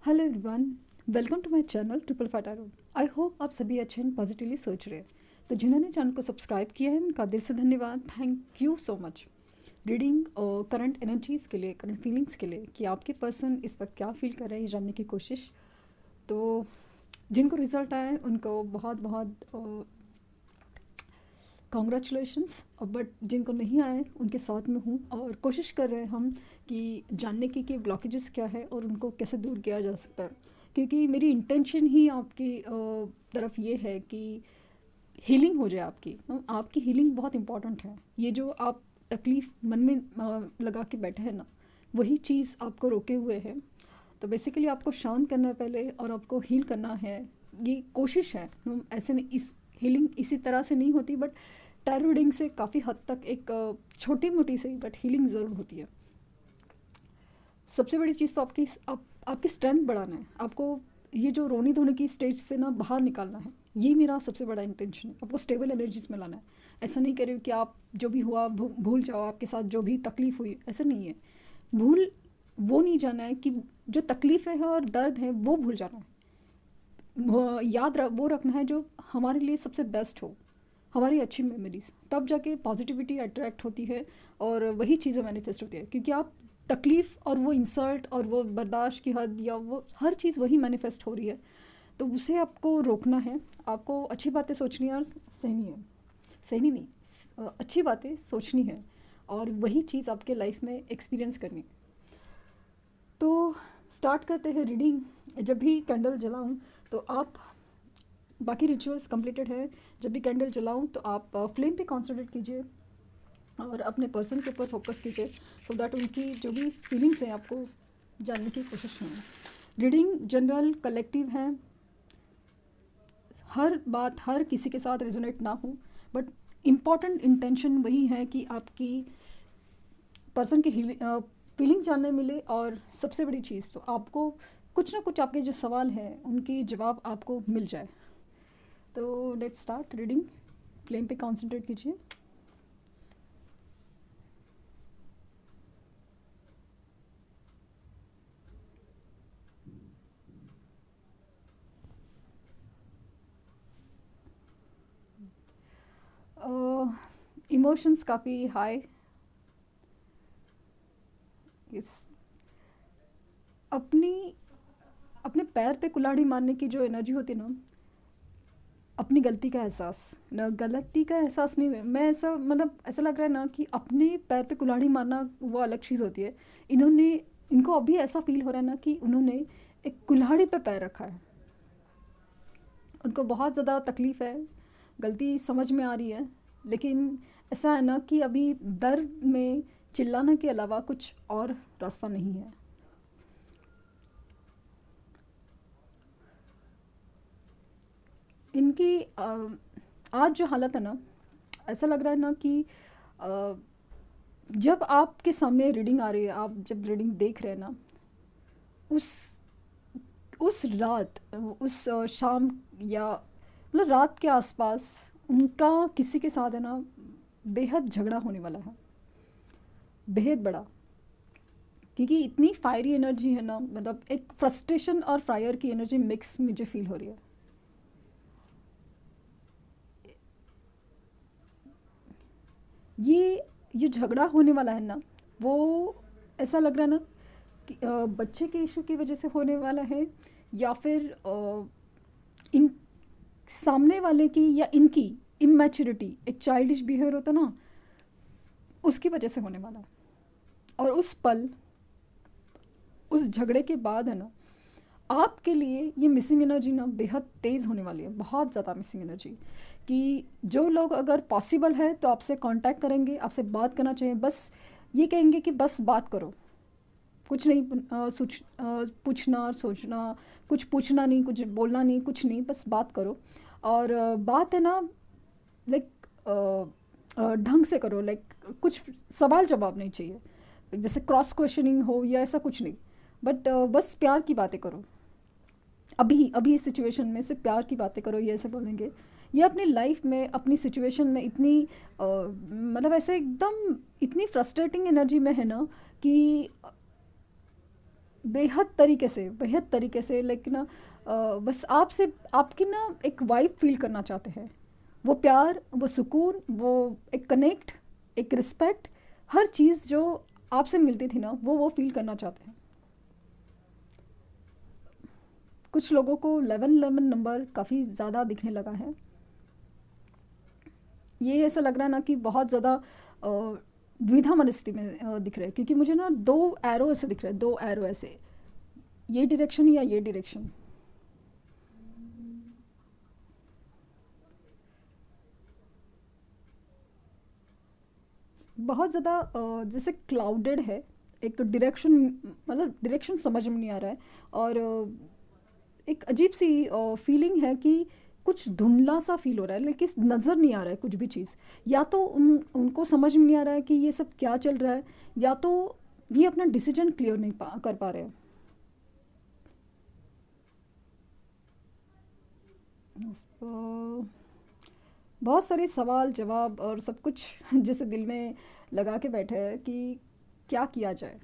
Hello everyone, welcome to my channel triple five tarot. I hope आप सभी अच्छे and positively सोच रहे हैं। तो जिन्होंने चैनल को सब्सक्राइब किया है उनका दिल से धन्यवाद। Thank you so much. Reading current energies के लिए, करंट फीलिंग्स के लिए कि आपके पर्सन इस वक्त क्या फील कर रहे हैं ये जानने की कोशिश। तो जिनको रिजल्ट आए उनको बहुत बहुत कॉन्ग्रेचुलेशंस। बट जिनको नहीं आए उनके साथ में हूँ और कोशिश कर रहे हैं हम कि जानने की कि ब्लॉकेजेस क्या है और उनको कैसे दूर किया जा सकता है, क्योंकि मेरी इंटेंशन ही आपकी तरफ ये है कि हीलिंग हो जाए आपकी। आपकी हीलिंग बहुत इंपॉर्टेंट है। ये जो आप तकलीफ़ मन में लगा के बैठे हैं ना, वही चीज़ आपको रोके हुए है। तो बेसिकली आपको शांत करना है पहले और आपको हील करना है। ये कोशिश है, ऐसे नहीं, इस हीलिंग इसी तरह से नहीं होती, बट टैरो रीडिंग से काफ़ी हद तक एक छोटी मोटी से बट हीलिंग ज़रूर होती है। सबसे बड़ी चीज़ तो आपकी स्ट्रेंथ बढ़ाना है। आपको ये जो रोने धोने की स्टेज से ना बाहर निकालना है। ये मेरा सबसे बड़ा इंटेंशन है। आपको स्टेबल एनर्जीज में लाना है। ऐसा नहीं करें कि आप जो भी हुआ भूल जाओ, आपके साथ जो भी तकलीफ़ हुई, ऐसा नहीं है। भूल वो नहीं जाना है कि जो तकलीफ़ है और दर्द है वो भूल जाना है। वो रखना है जो हमारे लिए सबसे बेस्ट हो, हमारी अच्छी मेमोरीज। तब जाके पॉजिटिविटी अट्रैक्ट होती है और वही चीज़ें मैनिफेस्ट होती है। क्योंकि आप तकलीफ़ और वो इंसल्ट और वो बर्दाश्त की हद या वो हर चीज़ वही मैनिफेस्ट हो रही है, तो उसे आपको रोकना है। आपको अच्छी बातें सोचनी है और सहनी नहीं, अच्छी बातें सोचनी है और वही चीज़ आपके लाइफ में एक्सपीरियंस करनी है। तो स्टार्ट करते हैं रीडिंग। जब भी कैंडल जलाऊं तो आप, बाकी रिचुअल्स कंप्लीटेड है, जब भी कैंडल जलाऊं तो आप फ्लेम पे कॉन्सेंट्रेट कीजिए और अपने पर्सन के ऊपर फोकस कीजिए, सो दैट उनकी जो भी फीलिंग्स हैं आपको जानने की कोशिश करें। रीडिंग जनरल कलेक्टिव है, हर बात हर किसी के साथ रेजोनेट ना हो, बट इम्पॉर्टेंट इंटेंशन वही है कि आपकी पर्सन की फीलिंग जानने मिले। और सबसे बड़ी चीज़ तो आपको कुछ ना कुछ आपके जो सवाल हैं उनकी जवाब आपको मिल जाए। तो लेट्स स्टार्ट रीडिंग। फ्लेम पे कॉन्सेंट्रेट कीजिए। इमोशंस काफ़ी हाई। इस अपने पैर पे कुल्हाड़ी मारने की जो एनर्जी होती है ना, अपनी गलती का एहसास ना, गलती का एहसास नहीं है, मैं ऐसा मतलब ऐसा लग रहा है ना कि अपने पैर पे कुल्हाड़ी मारना वो अलग चीज़ होती है। इनको अभी ऐसा फील हो रहा है ना कि उन्होंने एक कुल्हाड़ी पे पैर रखा है। उनको बहुत ज़्यादा तकलीफ़ है, गलती समझ में आ रही है, लेकिन ऐसा है ना कि अभी दर्द में चिल्लाने के अलावा कुछ और रास्ता नहीं है। इनकी आज जो हालत है ना, ऐसा लग रहा है ना कि जब आपके सामने रीडिंग आ रही है, आप जब रीडिंग देख रहे हैं ना, उस उस रात, उस शाम या मतलब रात के आसपास उनका किसी के साथ है ना बेहद झगड़ा होने वाला है, बेहद बड़ा। क्योंकि इतनी फायरी एनर्जी है ना, मतलब एक फ्रस्ट्रेशन और फायर की एनर्जी मिक्स मुझे फील हो रही है। ये झगड़ा होने वाला है ना, वो ऐसा लग रहा है ना कि बच्चे के इशू की वजह से होने वाला है, या फिर इन सामने वाले की या इनकी इमेच्योरिटी, एक चाइल्डिश बिहेवियर होता ना, उसकी वजह से होने वाला है। और उस पल, उस झगड़े के बाद है ना, आपके लिए ये मिसिंग एनर्जी ना बेहद तेज़ होने वाली है, बहुत ज़्यादा मिसिंग एनर्जी। कि जो लोग अगर पॉसिबल है तो आपसे कांटेक्ट करेंगे, आपसे बात करना चाहिए, बस ये कहेंगे कि बस बात करो, कुछ नहीं पूछना और सोचना, कुछ पूछना नहीं, कुछ बोलना नहीं, कुछ नहीं, बस बात करो। और बात है ना, लाइक ढंग से करो, लाइक कुछ सवाल जवाब नहीं चाहिए, जैसे क्रॉस क्वेश्चनिंग हो या ऐसा कुछ नहीं, बट बस प्यार की बातें करो। अभी अभी इस सिचुएशन में सिर्फ प्यार की बातें करो, ये ऐसे बोलेंगे। ये अपनी लाइफ में, अपनी सिचुएशन में इतनी मतलब ऐसे एकदम इतनी फ्रस्ट्रेटिंग एनर्जी में है ना कि बेहद तरीके से लाइक ना, बस आपसे आपकी ना एक वाइब फील करना चाहते हैं। वो प्यार, वो सुकून, वो एक कनेक्ट, एक रिस्पेक्ट, हर चीज़ जो आपसे मिलती थी ना, वो फील करना चाहते हैं। कुछ लोगों को 1111 नंबर काफ़ी ज़्यादा दिखने लगा है। ये ऐसा लग रहा है ना कि बहुत ज़्यादा द्विधा मनस्थिति में दिख रहे हैं, क्योंकि मुझे ना दो एरो ऐसे दिख रहे हैं, दो एरो ऐसे, ये डायरेक्शन या ये डायरेक्शन। बहुत ज़्यादा जैसे क्लाउडेड है, एक डायरेक्शन, मतलब डायरेक्शन समझ में नहीं आ रहा है। और एक अजीब सी फीलिंग है कि कुछ धुंधला सा फील हो रहा है, लेकिन नज़र नहीं आ रहा है कुछ भी चीज़। या तो उनको समझ में नहीं आ रहा है कि ये सब क्या चल रहा है, या तो ये अपना डिसीजन क्लियर नहीं कर पा रहे हैं। बहुत सारे सवाल जवाब और सब कुछ जैसे दिल में लगा के बैठे हैं कि क्या किया जाए।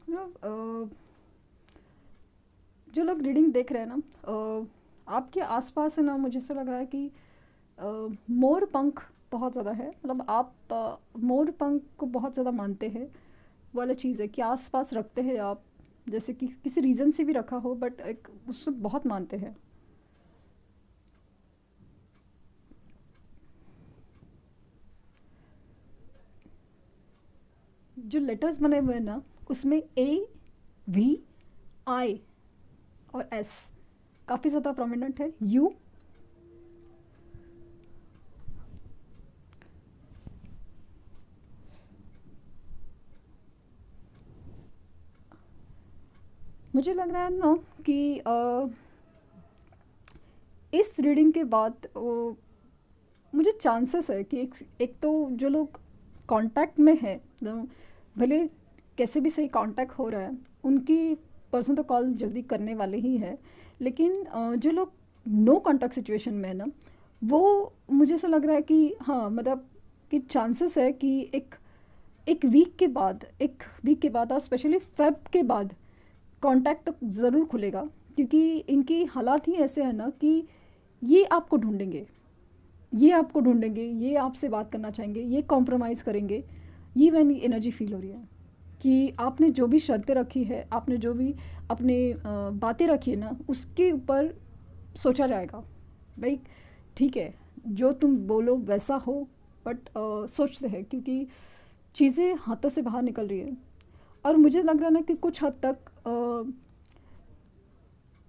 मतलब जो लोग रीडिंग देख रहे हैं ना, आपके आसपास है ना, मुझे ऐसा लग रहा है कि मोर पंख बहुत ज़्यादा है। मतलब आप मोर पंख को बहुत ज़्यादा मानते हैं, वाला चीज़ है कि आसपास रखते हैं आप, जैसे कि किसी रीज़न से भी रखा हो, बट एक उससे बहुत मानते हैं। जो लेटर्स बने हुए हैं ना, उसमें AVI और S काफ़ी ज़्यादा प्रोमिनेंट है। यू, मुझे लग रहा है ना कि इस रीडिंग के बाद मुझे चांसेस है कि एक तो जो लोग कांटेक्ट में है, भले कैसे भी सही कांटेक्ट हो रहा है, उनकी पर्सन तो कॉल जल्दी करने वाले ही है। लेकिन जो लोग नो कांटेक्ट सिचुएशन में है ना, वो मुझे ऐसा लग रहा है कि हाँ, मतलब कि चांसेस है कि एक वीक के बाद और स्पेशली फेब के बाद कांटेक्ट तो ज़रूर खुलेगा, क्योंकि इनकी हालात ही ऐसे हैं ना कि ये आपको ढूंढेंगे, ये आपसे बात करना चाहेंगे, ये कॉम्प्रोमाइज़ करेंगे। ये वाली एनर्जी फील हो रही है कि आपने जो भी शर्तें रखी है, आपने जो भी अपने बातें रखी है ना, उसके ऊपर सोचा जाएगा। भाई ठीक है, जो तुम बोलो वैसा हो, बट सोचते हैं, क्योंकि चीज़ें हाथों से बाहर निकल रही है। और मुझे लग रहा है ना कि कुछ हद तक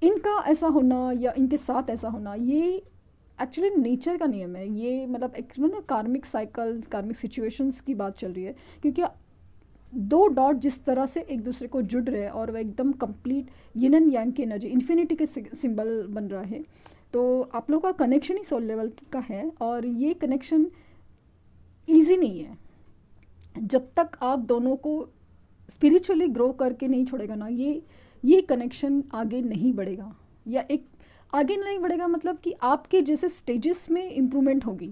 इनका ऐसा होना या इनके साथ ऐसा होना, ये एक्चुअली नेचर का नियम है। ये मतलब एक ना कार्मिक साइकिल्स, कार्मिक सिचुएशंस की बात चल रही है, क्योंकि दो डॉट जिस तरह से एक दूसरे को जुड़ रहे हैं और वह एकदम कंप्लीट यिन एंड यांग की एनर्जी, इन्फिनिटी के सिंबल बन रहा है। तो आप लोगों का कनेक्शन ही सोल लेवल का है, और ये कनेक्शन ईजी नहीं है। जब तक आप दोनों को स्पिरिचुअली ग्रो करके नहीं छोड़ेगा ना, ये कनेक्शन आगे नहीं बढ़ेगा। या एक आगे नहीं बढ़ेगा मतलब कि आपके जैसे स्टेजेस में इम्प्रूवमेंट होगी,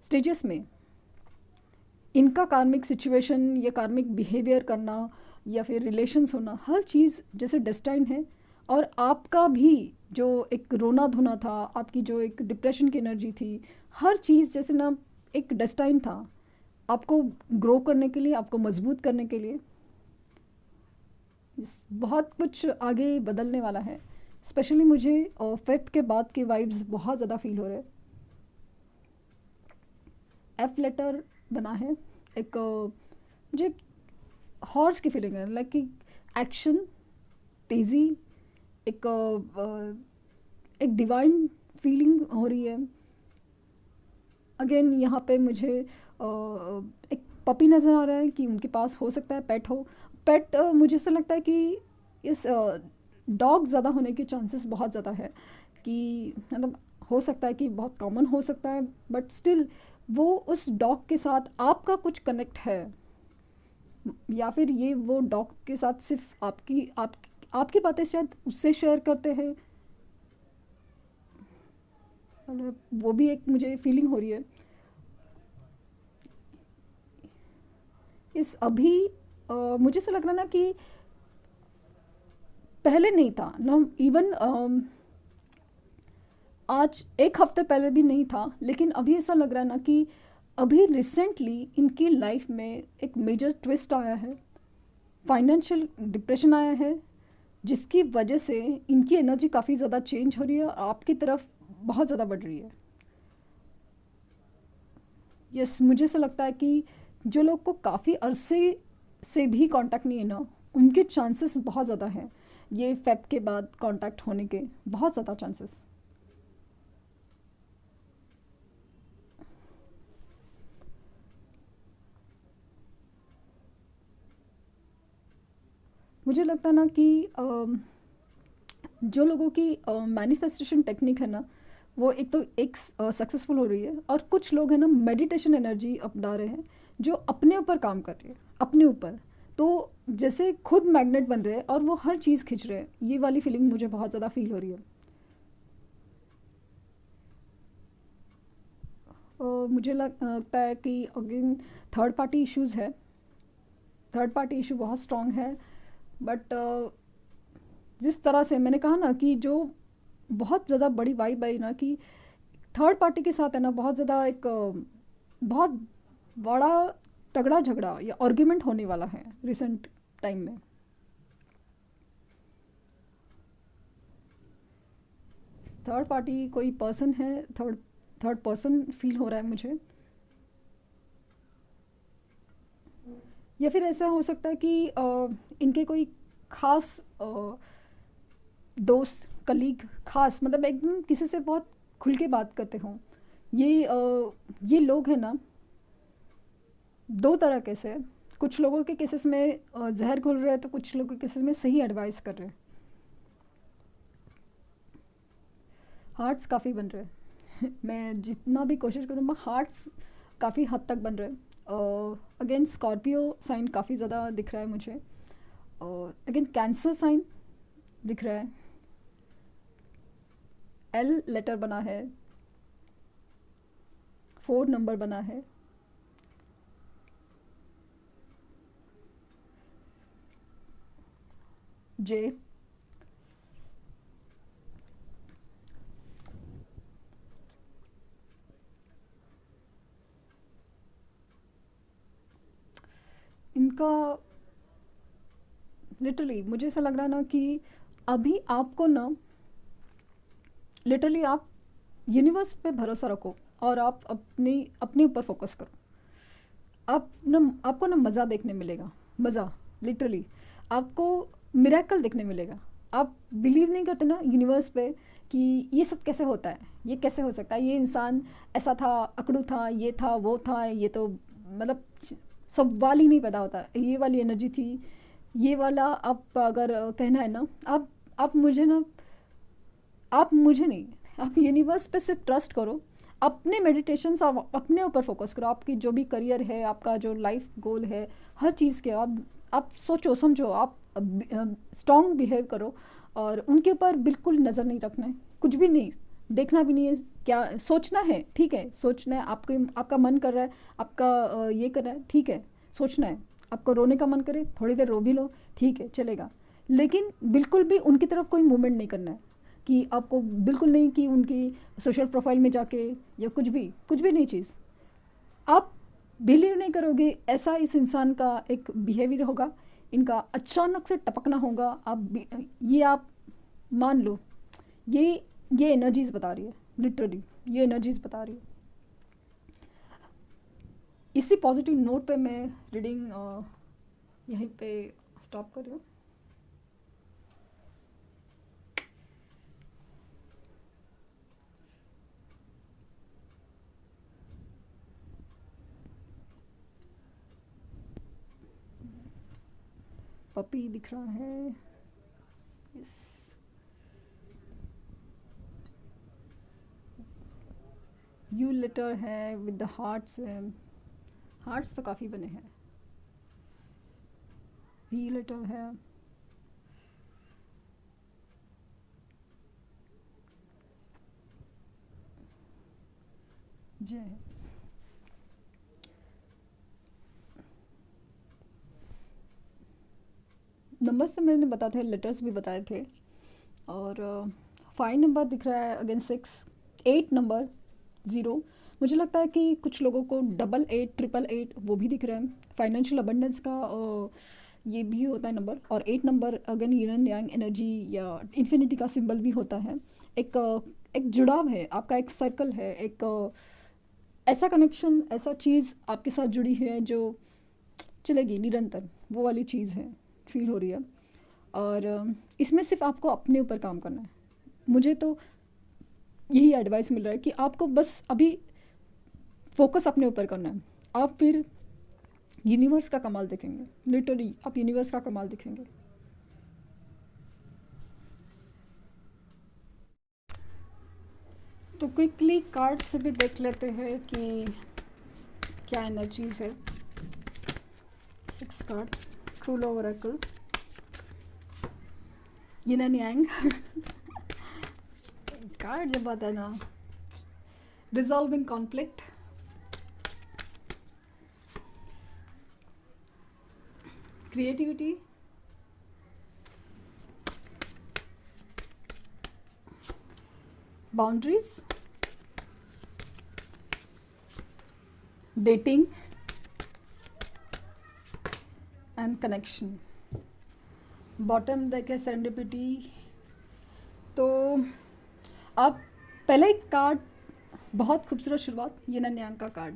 स्टेजेस में इनका कार्मिक सिचुएशन या कार्मिक बिहेवियर करना या फिर रिलेशंस होना, हर चीज़ जैसे डेस्टाइन है। और आपका भी जो एक रोना धोना था, आपकी जो एक डिप्रेशन की एनर्जी थी, हर चीज़ जैसे ना एक डेस्टाइन था आपको ग्रो करने के लिए, आपको मजबूत करने के लिए। बहुत कुछ आगे बदलने वाला है। स्पेशली मुझे फेब के बाद के वाइब्स बहुत ज़्यादा फील हो रहे हैं। एफ लेटर बना है, एक मुझे हॉर्स की फीलिंग है, लाइक कि एक्शन, तेज़ी, एक डिवाइन फीलिंग हो रही है। अगेन यहाँ पे मुझे एक पपी नज़र आ रहा है कि उनके पास हो सकता है पेट हो। पेट मुझे ऐसा लगता है कि इस डॉग ज़्यादा होने के चांसेस बहुत ज़्यादा है, कि मतलब हो सकता है कि बहुत कॉमन हो सकता है, बट स्टिल वो उस डॉग के साथ आपका कुछ कनेक्ट है, या फिर ये वो डॉग के साथ सिर्फ आपकी बातें शायद उससे शेयर करते हैं, वो भी एक मुझे फीलिंग हो रही है इस अभी। मुझे ऐसा लग रहा ना कि पहले नहीं था ना, इवन आज एक हफ्ते पहले भी नहीं था, लेकिन अभी ऐसा लग रहा है ना कि अभी रिसेंटली इनकी लाइफ में एक मेजर ट्विस्ट आया है, फाइनेंशियल डिप्रेशन आया है, जिसकी वजह से इनकी एनर्जी काफ़ी ज़्यादा चेंज हो रही है और आपकी तरफ बहुत ज़्यादा बढ़ रही है। यस, मुझे ऐसा लगता है कि जो लोग को काफ़ी अरसे से भी कांटेक्ट नहीं है ना, उनके चांसेस बहुत ज़्यादा हैं ये फेब के बाद कांटेक्ट होने के, बहुत ज़्यादा चांसेस। मुझे लगता है ना कि जो लोगों की मैनिफेस्टेशन टेक्निक है ना, वो एक तो एक सक्सेसफुल हो रही है, और कुछ लोग हैं ना मेडिटेशन एनर्जी अपना रहे हैं, जो अपने ऊपर काम कर रहे हैं, अपने ऊपर। तो जैसे खुद मैग्नेट बन रहे हैं और वो हर चीज़ खींच रहे हैं, ये वाली फीलिंग मुझे बहुत ज़्यादा फील हो रही है। मुझे लगता है कि अगेन थर्ड पार्टी इश्यूज़ है, थर्ड पार्टी इशू बहुत स्ट्रांग है। बट जिस तरह से मैंने कहा ना कि जो बहुत ज़्यादा बड़ी वाइब आई ना कि थर्ड पार्टी के साथ है ना, बहुत ज़्यादा एक बहुत बड़ा तगड़ा झगड़ा या आर्ग्यूमेंट होने वाला है रिसेंट टाइम में। थर्ड पार्टी कोई पर्सन है, थर्ड थर्ड पर्सन फील हो रहा है मुझे। या फिर ऐसा हो सकता है कि इनके कोई खास दोस्त, कलीग, खास मतलब एकदम किसी से बहुत खुल के बात करते हों। ये लोग हैं ना दो तरह के से, कुछ लोगों के केसेस में जहर घुल रहे हैं, तो कुछ लोगों के केसेस में सही एडवाइस कर रहे हैं। हार्ट्स काफ़ी बन रहे हैं मैं जितना भी कोशिश करूँ, मैं हार्ट्स काफ़ी हद तक बन रहे हैं। अगेन स्कॉर्पियो साइन काफ़ी ज़्यादा दिख रहा है मुझे। अगेन कैंसर साइन दिख रहा है, एल लेटर बना है, 4 नंबर बना है, जे, इनका लिटरली मुझे ऐसा लग रहा है ना कि अभी आपको ना लिटरली आप यूनिवर्स पे भरोसा रखो और आप अपने ऊपर फोकस करो। आपको ना मज़ा देखने मिलेगा, मज़ा लिटरली आपको मिरेकल देखने मिलेगा। आप बिलीव नहीं करते ना यूनिवर्स पे कि ये सब कैसे होता है, ये कैसे हो सकता है, ये इंसान ऐसा था, अकड़ू था, ये था, वो था, ये तो मतलब सवाल ही नहीं पैदा होता, ये वाली एनर्जी थी, ये वाला। आप अगर कहना है ना, आप मुझे ना, आप मुझे नहीं, आप यूनिवर्स पे सिर्फ ट्रस्ट करो, अपने मेडिटेशन से अपने ऊपर फोकस करो। आपकी जो भी करियर है, आपका जो लाइफ गोल है, हर चीज़ के आप सोचो समझो, आप स्ट्रॉन्ग बिहेव करो, और उनके ऊपर बिल्कुल नज़र नहीं रखना है, कुछ भी नहीं देखना भी नहीं है। क्या सोचना है, ठीक है, सोचना है, आपका मन कर रहा है, आपका ये कर रहा है, ठीक है, सोचना है। आपको रोने का मन करे, थोड़ी देर रो भी लो, ठीक है, चलेगा। लेकिन बिल्कुल भी उनकी तरफ कोई मूवमेंट नहीं करना है, कि आपको बिल्कुल नहीं कि उनकी सोशल प्रोफाइल में जाके या कुछ भी नहीं चीज़। आप बिलीव नहीं करोगे ऐसा इस इंसान का एक बिहेवियर होगा, इनका अचानक से टपकना होगा। ये आप मान लो, ये ये एनर्जीज बता रही है, लिटरली ये एनर्जीज बता रही है। इसी पॉजिटिव नोट पे मैं रीडिंग यहीं पे स्टॉप कर रही हूँ। पपी दिख रहा है, यस। यू लेटर है विद द हार्ट्स, हार्ट्स तो काफ़ी बने हैं। वी लेटर है, जय हिंद। नंबर्स तो मैंने बताए थे, लेटर्स भी बताए थे। और 5 नंबर दिख रहा है, अगेन 6, 8 नंबर, 0। मुझे लगता है कि कुछ लोगों को 88, 888 वो भी दिख रहा है। फाइनेंशियल अबंडेंस का ये भी होता है नंबर। और 8 number again yin and yang energy या इन्फिनिटी का सिंबल भी होता है। एक जुड़ाव है आपका, एक सर्कल है, एक ऐसा कनेक्शन, ऐसा चीज़ आपके साथ जुड़ी है जो चलेगी निरंतर, वो वाली चीज़ है, फील हो रही है। और इसमें सिर्फ आपको अपने ऊपर काम करना है। मुझे तो यही एडवाइस मिल रहा है कि आपको बस अभी फोकस अपने ऊपर करना है। आप फिर यूनिवर्स का कमाल देखेंगे, लिटरली आप यूनिवर्स का कमाल दिखेंगे। तो क्विकली कार्ड से भी देख लेते हैं कि क्या एनर्जीज है। 6 card, full Oracle, yin and yang card जब आता है ना, resolving conflict, creativity, boundaries, dating and connection. Bottom देखे सेरेंडिपिटी। तो आप पहले एक कार्ड, बहुत खूबसूरत शुरुआत, यिन एंड यांग का कार्ड,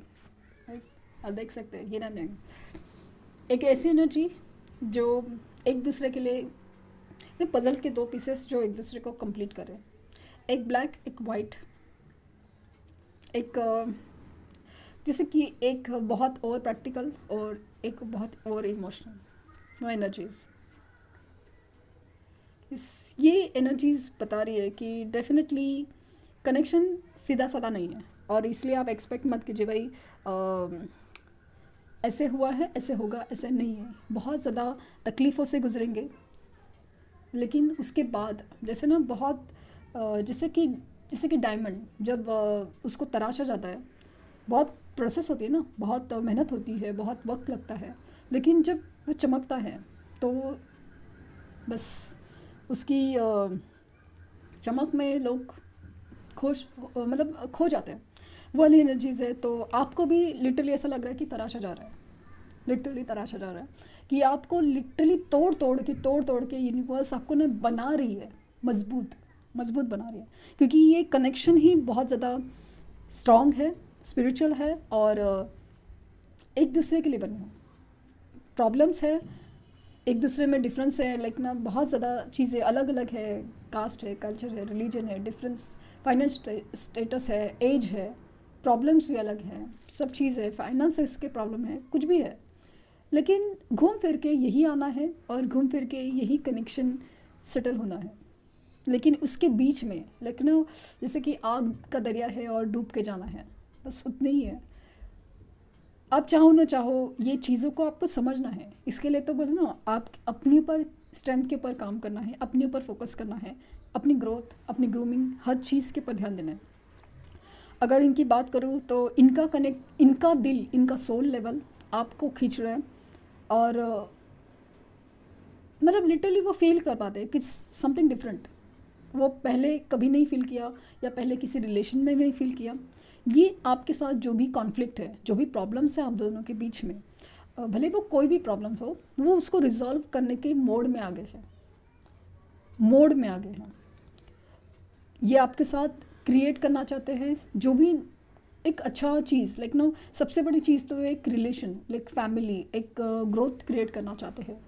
आप देख सकते हैं यिन एंड यांग, एक ऐसी एनर्जी जो एक दूसरे के लिए पजल के 2 पीसेस जो एक दूसरे को कंप्लीट करें, एक ब्लैक एक वाइट, एक जैसे कि एक बहुत और प्रैक्टिकल और एक बहुत और इमोशनल, वो एनर्जीज़। ये एनर्जीज़ बता रही है कि डेफिनेटली कनेक्शन सीधा साधा नहीं है। और इसलिए आप एक्सपेक्ट मत कीजिए भाई ऐसे हुआ है ऐसे होगा, ऐसे नहीं है। बहुत ज़्यादा तकलीफ़ों से गुजरेंगे, लेकिन उसके बाद जैसे ना बहुत जैसे कि डायमंड जब उसको तराशा जाता है, बहुत प्रोसेस होती है ना, बहुत मेहनत होती है, बहुत वक्त लगता है, लेकिन जब वो चमकता है तो बस उसकी चमक में लोग मतलब खो जाते हैं। वो वाली एनर्जीज़ है। तो आपको भी लिटरली ऐसा लग रहा है कि तराशा जा रहा है, लिटरली तराशा जा रहा है, कि आपको लिटरली तोड़ तोड़ के यूनिवर्स आपको ना बना रही है, मजबूत बना रही है। क्योंकि ये कनेक्शन ही बहुत ज़्यादा स्ट्रॉन्ग है, स्पिरिचुअल है और एक दूसरे के लिए बने हो। प्रॉब्लम्स है, एक दूसरे में डिफरेंस है, लाइक ना बहुत ज़्यादा चीज़ें अलग अलग है, कास्ट है, कल्चर है, रिलीजन है, डिफरेंस, फाइनेंस स्टेटस है, एज है, प्रॉब्लम्स भी अलग हैं, सब चीज़ है, फाइनेंस के प्रॉब्लम है, कुछ भी है, लेकिन घूम फिर के यही आना है और घूम फिर के यही कनेक्शन सेटल होना है। लेकिन उसके बीच में लाइक ना जैसे कि आग का दरिया है और डूब के जाना है, बस उतने ही है। आप चाहो ना चाहो ये चीज़ों को आपको समझना है। इसके लिए तो बोलो ना, आप अपने ऊपर स्ट्रेंथ के ऊपर काम करना है, अपने ऊपर फोकस करना है, अपनी ग्रोथ, अपनी ग्रूमिंग, हर चीज़ के ऊपर ध्यान देना है। अगर इनकी बात करूँ तो इनका दिल, इनका सोल लेवल आपको खींच रहा है और मतलब लिटरली वो फील कर पाते हैं कि समथिंग डिफरेंट, वो पहले कभी नहीं फील किया या पहले किसी रिलेशन में नहीं फील किया। ये आपके साथ जो भी कॉन्फ्लिक्ट है, जो भी प्रॉब्लम्स है आप दोनों के बीच में, भले वो कोई भी प्रॉब्लम्स हो, वो उसको रिजॉल्व करने के मोड में आ गए हैं। ये आपके साथ क्रिएट करना चाहते हैं जो भी एक अच्छा चीज़, लाइक नो सबसे बड़ी चीज़ तो एक रिलेशन, लाइक फैमिली, एक ग्रोथ क्रिएट करना चाहते हैं।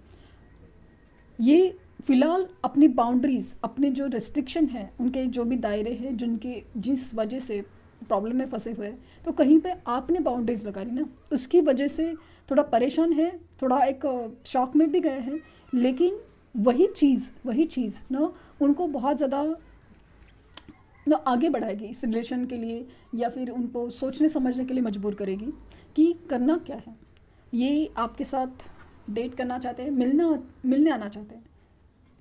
ये फ़िलहाल अपनी बाउंड्रीज़, अपने जो रेस्ट्रिक्शन हैं, उनके जो भी दायरे हैं जिस वजह से प्रॉब्लम में फंसे हुए हैं, तो कहीं पे आपने बाउंड्रीज़ लगा ली ना, उसकी वजह से थोड़ा परेशान है, थोड़ा एक शॉक में भी गए हैं। लेकिन वही चीज़ ना उनको बहुत ज़्यादा ना आगे बढ़ाएगी इस रिलेशन के लिए, या फिर उनको सोचने समझने के लिए मजबूर करेगी कि करना क्या है। ये आपके साथ डेट करना चाहते हैं, मिलने आना चाहते हैं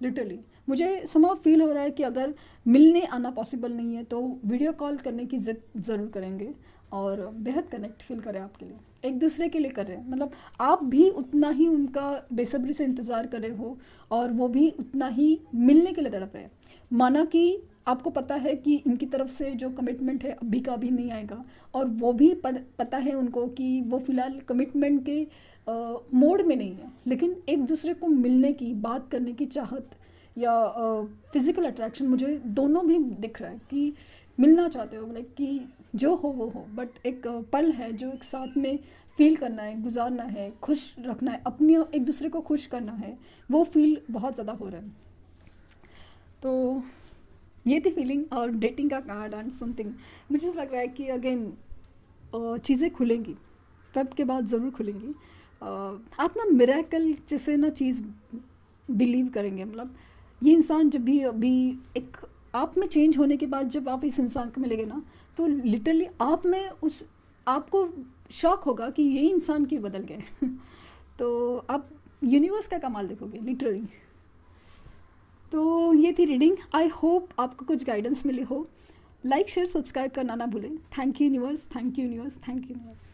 लिटरली, मुझे समाव फील हो रहा है कि अगर मिलने आना पॉसिबल नहीं है तो वीडियो कॉल करने की जिद ज़रूर करेंगे और बेहद कनेक्ट फील करें आपके लिए, एक दूसरे के लिए कर रहे हैं, मतलब आप भी उतना ही उनका बेसब्री से इंतज़ार कर रहे हो और वो भी उतना ही मिलने के लिए तड़प रहे हैं। माना कि आपको पता है कि इनकी तरफ से जो कमिटमेंट है अभी का अभी नहीं आएगा और वो भी पता है उनको कि वो फ़िलहाल कमिटमेंट के मोड में नहीं है, लेकिन एक दूसरे को मिलने की, बात करने की चाहत या फिज़िकल अट्रैक्शन मुझे दोनों भी दिख रहा है कि मिलना चाहते हो, लाइक कि जो हो वो हो, बट एक पल है जो एक साथ में फील करना है, गुजारना है, खुश रखना है, अपने एक दूसरे को खुश करना है, वो फील बहुत ज़्यादा हो रहा है। तो ये थी फीलिंग और डेटिंग का कार्ड एंड समथिंग। मुझे लग रहा है कि अगेन चीज़ें खुलेंगी, फेब के बाद ज़रूर खुलेंगी। आप ना मिरेकल जैसे ना चीज़ बिलीव करेंगे, मतलब ये इंसान जब भी अभी एक आप में चेंज होने के बाद जब आप इस इंसान को मिलेंगे ना, तो लिटरली आप में उस आपको शॉक होगा कि ये इंसान क्यों बदल गए तो आप यूनिवर्स का कमाल देखोगे लिटरली। तो ये थी रीडिंग, आई होप आपको कुछ गाइडेंस मिले हो। लाइक शेयर सब्सक्राइब करना ना भूलें। Thank you universe, thank you universe, thank you universe.